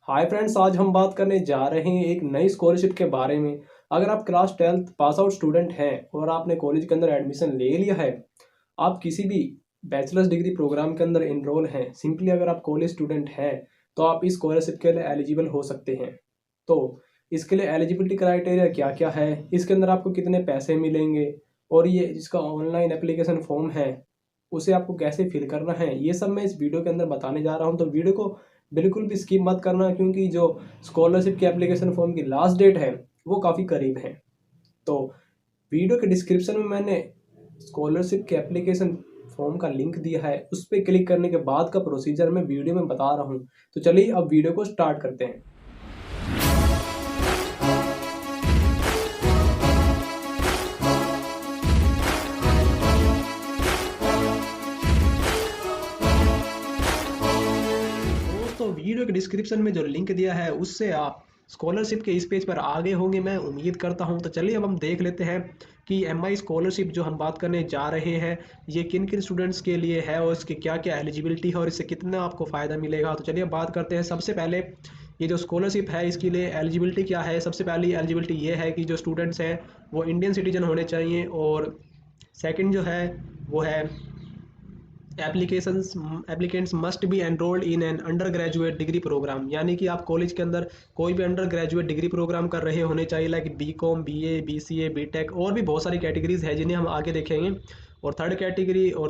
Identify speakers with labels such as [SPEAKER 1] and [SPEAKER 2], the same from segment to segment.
[SPEAKER 1] Hi friends, आज हम बात करने जा रहे हैं एक नई स्कॉलरशिप के बारे में। अगर आप class 12th pass out student हैं और आपने कॉलेज के अंदर एडमिशन ले लिया है, आप किसी भी बैचलर्स डिग्री प्रोग्राम के अंदर इनरोल हैं, सिंपली अगर आप कॉलेज स्टूडेंट हैं तो आप इस स्कॉलरशिप के लिए एलिजिबल हो सकते हैं। तो इसके लिए एलिजिबिलिटी क्राइटेरिया क्या क्या है, इसके अंदर आपको कितने पैसे मिलेंगे और ये जिसका ऑनलाइन एप्लीकेशन फॉर्म है उसे आपको कैसे फिल करना है, ये सब मैं इस वीडियो के अंदर बताने जा रहा हूँ। तो वीडियो को बिल्कुल भी स्किप मत करना, क्योंकि जो स्कॉलरशिप की एप्लीकेशन फॉर्म की लास्ट डेट है वो काफ़ी करीब है। तो वीडियो के डिस्क्रिप्शन में मैंने स्कॉलरशिप के एप्लीकेशन फॉर्म का लिंक दिया है, उस पर क्लिक करने के बाद का प्रोसीजर मैं वीडियो में बता रहा हूँ। तो चलिए अब वीडियो को स्टार्ट करते हैं। तो वीडियो के डिस्क्रिप्शन में जो लिंक दिया है उससे आप स्कॉलरशिप के इस पेज पर आगे होंगे, मैं उम्मीद करता हूं। तो चलिए अब हम देख लेते हैं कि एमआई स्कॉलरशिप जो हम बात करने जा रहे हैं ये किन किन स्टूडेंट्स के लिए है और इसकी क्या क्या एलिजिबिलिटी है और इससे कितना आपको फ़ायदा मिलेगा। तो चलिए अब बात करते हैं। सबसे पहले ये जो स्कॉलरशिप है इसके लिए एलिजिबिलिटी क्या है। सबसे पहली एलिजिबिलिटी ये है कि जो स्टूडेंट्स हैं वो इंडियन सिटीजन होने चाहिए, और सेकंड जो है वो है applications applicants must be enrolled in an undergraduate degree program, यानी कि आप कॉलेज के अंदर कोई भी अंडर ग्रेजुएट डिग्री प्रोग्राम कर रहे होने चाहिए, लाइक बी कॉम, बी ए, बी सी ए, बी टेक, और भी बहुत सारी कैटेगरीज है जिन्हें हम आगे देखेंगे। और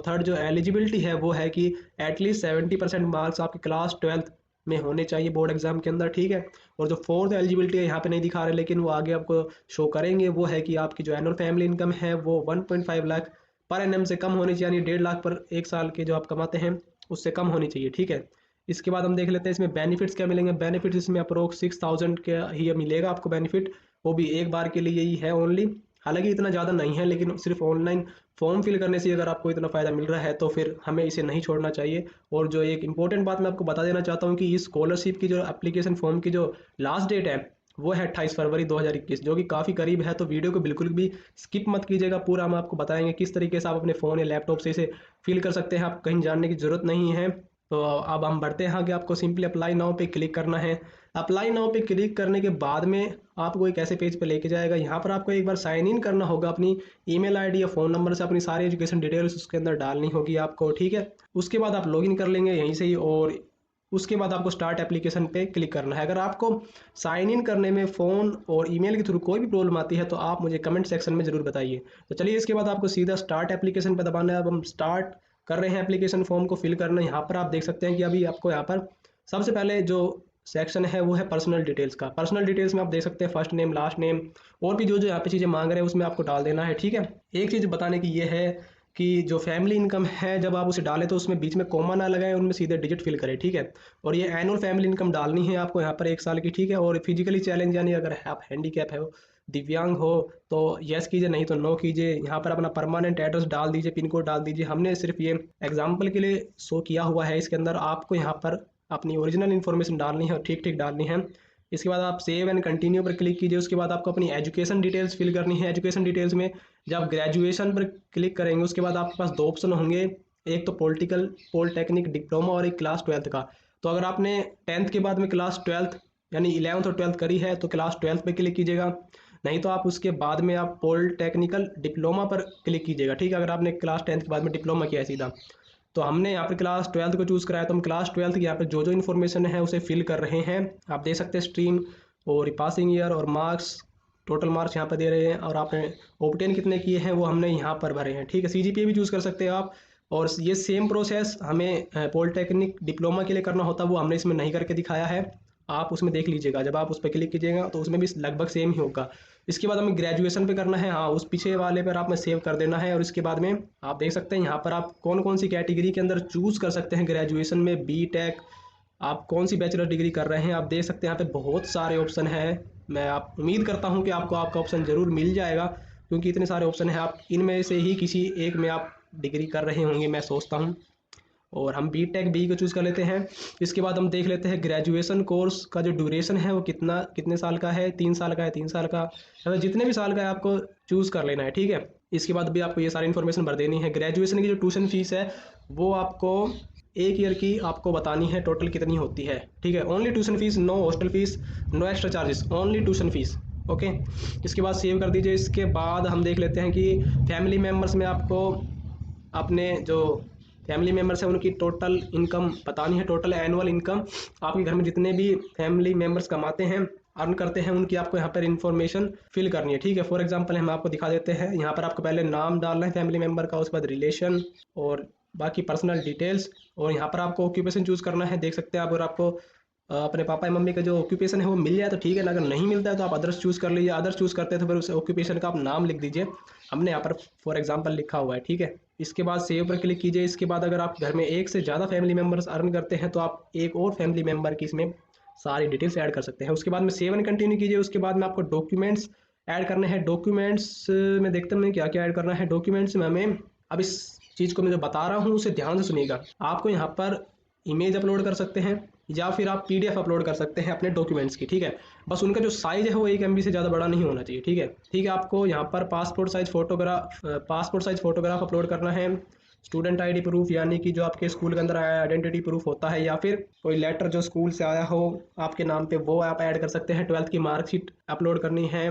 [SPEAKER 1] थर्ड जो एलिजिबिलिटी है वो है कि एटलीस्ट 70% मार्क्स आपके क्लास 12th में होने चाहिए बोर्ड एग्जाम के अंदर, ठीक है। और जो फोर्थ एलिजिबिलिटी है यहाँ पे नहीं दिखा रहे लेकिन वो आगे आपको शो करेंगे, वो है कि आपकी जो एनुअल फैमिली इनकम है वो 1.5 लाख पर एनएम से कम होनी चाहिए, यानी 1.5 लाख पर एक साल के जो आप कमाते हैं उससे कम होनी चाहिए, ठीक है। इसके बाद हम देख लेते हैं इसमें बेनिफिट्स क्या मिलेंगे। बेनिफिट्स इसमें अप्रोक्स 6,000 के ही मिलेगा आपको बेनिफिट, वो भी एक बार के लिए ही है ओनली। हालांकि इतना ज़्यादा नहीं है, लेकिन सिर्फ ऑनलाइन फॉर्म फिल करने से अगर आपको इतना फ़ायदा मिल रहा है तो फिर हमें इसे नहीं छोड़ना चाहिए। और जो एक इंपॉर्टेंट बात मैं आपको बता देना चाहता हूँ कि इस स्कॉलरशिप की जो एप्लीकेशन फॉर्म की जो लास्ट डेट है वो है 28 फरवरी 2021, जो कि काफ़ी करीब है। तो वीडियो को बिल्कुल भी स्किप मत कीजिएगा, पूरा हम आपको बताएंगे किस तरीके से आप अपने फ़ोन या लैपटॉप से इसे फिल कर सकते हैं, आप कहीं जानने की ज़रूरत नहीं है। तो अब हम बढ़ते हैं कि आपको सिंपली अप्लाई नाउ पे क्लिक करना है। अप्लाई नाउ पे क्लिक करने के बाद में आपको एक ऐसे पेज पे लेके जाएगा। यहाँ पर आपको एक बार साइन इन करना होगा, अपनी ईमेल आईडी या फ़ोन नंबर से अपनी सारी एजुकेशन डिटेल्स उसके अंदर डालनी होगी आपको, ठीक है। उसके बाद आप लॉगिन कर लेंगे यहीं से ही, और उसके बाद आपको स्टार्ट एप्लीकेशन पे क्लिक करना है। अगर आपको साइन इन करने में फ़ोन और ईमेल के थ्रू कोई भी प्रॉब्लम आती है तो आप मुझे कमेंट सेक्शन में ज़रूर बताइए। तो चलिए इसके बाद आपको सीधा स्टार्ट एप्लीकेशन पर दबाना है। अब हम स्टार्ट कर रहे हैं एप्लीकेशन फॉर्म को फिल करना। यहाँ पर आप देख सकते हैं कि अभी आपको यहाँ पर सबसे पहले जो सेक्शन है वो है पर्सनल डिटेल्स का। पर्सनल डिटेल्स में आप देख सकते हैं फर्स्ट नेम, लास्ट नेम, और भी जो जो यहाँ पे चीज़ें मांग रहे हैं उसमें आपको डाल देना है, ठीक है। एक चीज़ बताने की ये है कि जो फैमिली इनकम है जब आप उसे डालें तो उसमें बीच में कॉमा ना लगाएं, उनमें सीधे डिजिट फिल करें, ठीक है। और ये एनुअल फैमिली इनकम डालनी है आपको यहाँ पर 1 साल की, ठीक है। और फिजिकली चैलेंज यानी अगर आप हैंडीकैप है, दिव्यांग हो तो यस कीजिए, नहीं तो नो कीजिए। यहाँ पर अपना परमानेंट एड्रेस डाल दीजिए, पिन कोड डाल दीजिए। हमने सिर्फ ये एग्जाम्पल के लिए शो किया हुआ है, इसके अंदर आपको यहाँ पर अपनी ओरिजिनल इन्फॉर्मेशन डालनी है और ठीक ठीक डालनी है। इसके बाद आप सेव एंड कंटिन्यू पर क्लिक कीजिए। उसके बाद आपको अपनी एजुकेशन डिटेल्स फिल करनी है। एजुकेशन डिटेल्स में जब ग्रेजुएशन पर क्लिक करेंगे उसके बाद आपके पास 2 ऑप्शन होंगे, एक तो पॉलिटेक्निक डिप्लोमा और एक क्लास 12th का। तो अगर आपने 10th के बाद में क्लास 12th यानी 11th और 12th करी है तो क्लास 12th पे क्लिक कीजिएगा, नहीं तो आप उसके बाद में आप पॉलिटेक्निकल डिप्लोमा पर क्लिक कीजिएगा, ठीक है। अगर आपने क्लास 10th के बाद में डिप्लोमा किया है सीधा, तो हमने यहाँ पर क्लास 12th को चूज़ कराया, तो हम क्लास 12th की यहाँ पर जो जो इन्फॉर्मेशन है उसे फिल कर रहे हैं। आप देख सकते हैं स्ट्रीम और पासिंग ईयर और मार्क्स, टोटल मार्क्स यहाँ पर दे रहे हैं, और आपने ऑब्टेन कितने किए हैं वो हमने यहाँ पर भरे हैं, ठीक है। सीजीपीए भी चूज़ कर सकते हैं आप। और ये सेम प्रोसेस हमें पॉलिटेक्निक डिप्लोमा के लिए करना होता है, वो हमने इसमें नहीं करके दिखाया है, आप उसमें देख लीजिएगा। जब आप उस पर क्लिक कीजिएगा तो उसमें भी लगभग सेम ही होगा। इसके बाद हमें ग्रेजुएशन पे करना है, हाँ उस पीछे वाले पर आप में सेव कर देना है। और इसके बाद में आप देख सकते हैं यहाँ पर आप कौन कौन सी कैटेगरी के अंदर चूज़ कर सकते हैं ग्रेजुएशन में। बी टेक, आप कौन सी बैचलर डिग्री कर रहे हैं, आप देख सकते हैं यहाँ पे बहुत सारे ऑप्शन हैं। मैं आप उम्मीद करता हूँ कि आपको आपका ऑप्शन ज़रूर मिल जाएगा, क्योंकि इतने सारे ऑप्शन हैं। आप इनमें से ही किसी एक में आप डिग्री कर रहे होंगे, मैं सोचता हूँ। और हम बी टेक बी को चूज़ कर लेते हैं। इसके बाद हम देख लेते हैं ग्रेजुएशन कोर्स का जो ड्यूरेशन है वो कितने साल का है, 3 साल का है, 3 साल का, मतलब जितने भी साल का है आपको चूज़ कर लेना है, ठीक है। इसके बाद भी आपको ये सारी इन्फॉर्मेशन भर देनी है। ग्रेजुएशन की जो ट्यूशन फीस है वो आपको एक ईयर की आपको बतानी है टोटल कितनी होती है, ठीक है। Only tuition fees, no hostel fees, no extra charges, only tuition fees, okay. इसके बाद सेव कर दीजिए। इसके बाद हम देख लेते हैं कि फैमिली मेम्बर्स में आपको अपने जो फैमिली मेम्बर्स हैं उनकी टोटल इनकम बतानी है, टोटल एनुअल इनकम। आपके घर में जितने भी फैमिली मेम्बर्स कमाते हैं, अर्न करते हैं, उनकी आपको यहाँ पर इन्फॉर्मेशन फिल करनी है, ठीक है। फॉर एग्जांपल हम आपको दिखा देते हैं। यहाँ पर आपको पहले नाम डालना है फैमिली मेम्बर का, उसके बाद रिलेशन और बाकी पर्सनल डिटेल्स, और यहाँ पर आपको ऑक्यूपेशन चूज़ करना है। देख सकते हैं आप, अगर आपको अपने पापा या मम्मी का जो ऑक्यूपेशन है वो मिल जाए तो ठीक है ना, अगर नहीं मिलता है तो आप अदर्स चूज़ कर लीजिए। अदर्स चूज़ करते हैं तो फिर उस ऑक्यूपेशन का आप नाम लिख दीजिए। हमने यहाँ पर फॉर एग्जांपल लिखा हुआ है, ठीक है। इसके बाद सेव पर क्लिक कीजिए। इसके बाद अगर आप घर में एक से ज़्यादा फैमिली मेम्बर्स अर्न करते हैं तो आप एक और फैमिली मेम्बर की इसमें सारी डिटेल्स ऐड कर सकते हैं। उसके बाद में सेव एंड कंटिन्यू कीजिए। उसके बाद में आपको डॉक्यूमेंट्स ऐड करने हैं। डॉक्यूमेंट्स में देखते हैं क्या क्या ऐड करना है। डॉक्यूमेंट्स में हमें, अब इस चीज़ को मैं जो बता रहा हूँ उसे ध्यान से सुनिएगा। आपको यहाँ पर इमेज अपलोड कर सकते हैं या फिर आप पीडीएफ अपलोड कर सकते हैं अपने डॉक्यूमेंट्स की, ठीक है। बस उनका जो साइज़ है वो 1 MB से ज़्यादा बड़ा नहीं होना चाहिए, ठीक है। ठीक है, आपको यहाँ पर पासपोर्ट साइज़ फ़ोटोग्राफ अपलोड करना है। स्टूडेंट आईडी प्रूफ, यानी कि जो आपके स्कूल के अंदर आइडेंटिटी प्रूफ होता है, या फिर कोई लेटर जो स्कूल से आया हो आपके नाम पे, वो आप ऐड कर सकते हैं। 12th की मार्कशीट अपलोड करनी है।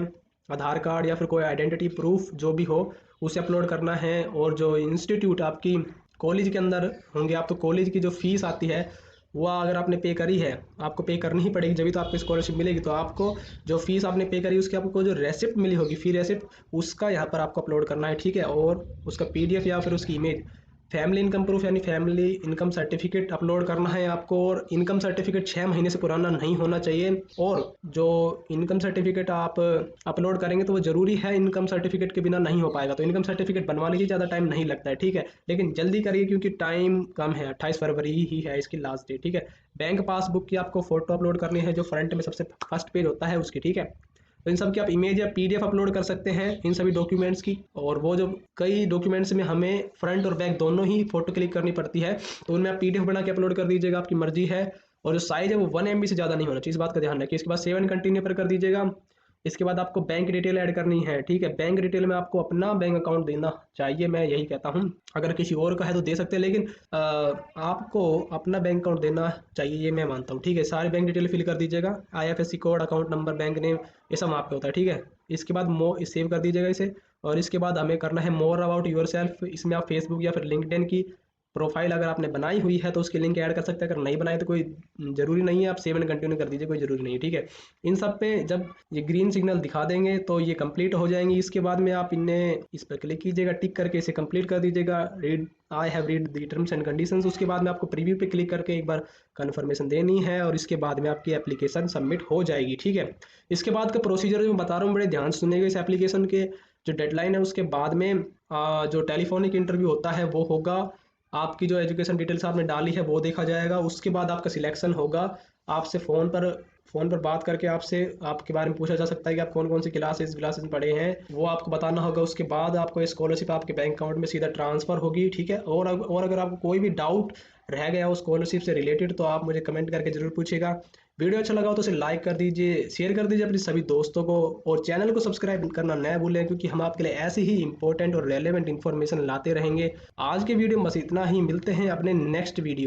[SPEAKER 1] आधार कार्ड या फिर कोई आइडेंटिटी प्रूफ जो भी हो उसे अपलोड करना है। और जो इंस्टीट्यूट आपकी कॉलेज के अंदर होंगे आप, तो कॉलेज की जो फीस आती है वो अगर आपने पे करी है, आपको पे करनी ही पड़ेगी, जब तो आपको स्कॉलरशिप मिलेगी। तो आपको जो फीस आपने पे करी उसकी आपको जो रेसिप्ट मिली होगी, फी रेसिप्ट, उसका यहाँ पर आपको अपलोड करना है, ठीक है। और उसका पीडीएफ या फिर उसकी इमेज। फैमिली इनकम प्रूफ यानी फैमिली इनकम सर्टिफिकेट अपलोड करना है आपको। और इनकम सर्टिफिकेट 6 महीने से पुराना नहीं होना चाहिए। और जो इनकम सर्टिफिकेट आप अपलोड करेंगे तो वो ज़रूरी है, इनकम सर्टिफिकेट के बिना नहीं हो पाएगा। तो इनकम सर्टिफिकेट बनवा लीजिए, ज़्यादा टाइम नहीं लगता है, ठीक है। लेकिन जल्दी करिए क्योंकि टाइम कम है, 28 फरवरी ही है इसकी लास्ट डेट, ठीक है। बैंक पासबुक की आपको फ़ोटो अपलोड करनी है, जो फ्रंट में सबसे फर्स्ट पेज होता है उसकी, ठीक है। तो इन सब की आप इमेज या पीडीएफ अपलोड कर सकते हैं इन सभी डॉक्यूमेंट्स की। और वो जो कई डॉक्यूमेंट्स में हमें फ्रंट और बैक दोनों ही फोटो क्लिक करनी पड़ती है, तो उनमें आप पीडीएफ बना के अपलोड कर दीजिएगा, आपकी मर्जी है। और जो साइज है वो 1 MB से ज़्यादा नहीं होना चाहिए, इस बात का ध्यान रखिए। इसके बाद सेव एंड कंटिन्यू पर कर दीजिएगा। इसके बाद आपको बैंक डिटेल ऐड करनी है, ठीक है। बैंक डिटेल में आपको अपना बैंक अकाउंट देना चाहिए, मैं यही कहता हूँ। अगर किसी और का है तो दे सकते हैं, लेकिन आपको अपना बैंक अकाउंट देना चाहिए, ये मैं मानता हूँ, ठीक है। सारी बैंक डिटेल फिल कर दीजिएगा, IFSC code, account number, bank name, ये सब वहाँ पे होता है, ठीक है। इसके बाद सेव कर दीजिएगा इसे। और इसके बाद हमें करना है मोर अबाउट योर सेल्फ। इसमें आप फेसबुक या फिर लिंक्डइन की प्रोफाइल अगर आपने बनाई हुई है तो उसकी लिंक ऐड कर सकते हैं। अगर नहीं बनाई तो कोई ज़रूरी नहीं है, आप सेव एंड कंटिन्यू कर दीजिए, कोई ज़रूरी नहीं है, ठीक है। इन सब पे जब ये ग्रीन सिग्नल दिखा देंगे तो ये कंप्लीट हो जाएंगी। इसके बाद में आप इन्हें इस पर क्लिक कीजिएगा, टिक करके इसे कंप्लीट कर दीजिएगा, read I have read the terms and conditions. उसके बाद में आपको प्रीव्यू पे क्लिक करके एक बार कन्फर्मेशन देनी है, और इसके बाद में आपकी एप्लीकेशन सबमिट हो जाएगी, ठीक है। इसके बाद का प्रोसीजर जो मैं बता रहा हूँ बड़े ध्यान से सुनिएगा। इस एप्लीकेशन के जो डेडलाइन है उसके बाद में जो टेलीफोनिक इंटरव्यू होता है वो होगा। आपकी जो एजुकेशन डिटेल्स आपने डाली है वो देखा जाएगा। उसके बाद आपका सिलेक्शन होगा। आपसे फ़ोन पर बात करके आपसे आपके बारे में पूछा जा सकता है कि आप कौन कौन सी क्लासेस में पढ़े हैं, वो आपको बताना होगा। उसके बाद आपको स्कॉलरशिप आपके बैंक अकाउंट में सीधा ट्रांसफ़र होगी, ठीक है। और अगर आपको कोई भी डाउट रह गया हो स्कॉलरशिप से रिलेटेड तो आप मुझे कमेंट करके ज़रूर पूछिएगा। वीडियो अच्छा लगा हो तो इसे लाइक कर दीजिए, शेयर कर दीजिए अपने सभी दोस्तों को, और चैनल को सब्सक्राइब करना न भूलें, क्योंकि हम आपके लिए ऐसी ही इंपॉर्टेंट और रेलेवेंट इन्फॉर्मेशन लाते रहेंगे। आज के वीडियो में बस इतना ही, मिलते हैं अपने नेक्स्ट वीडियो।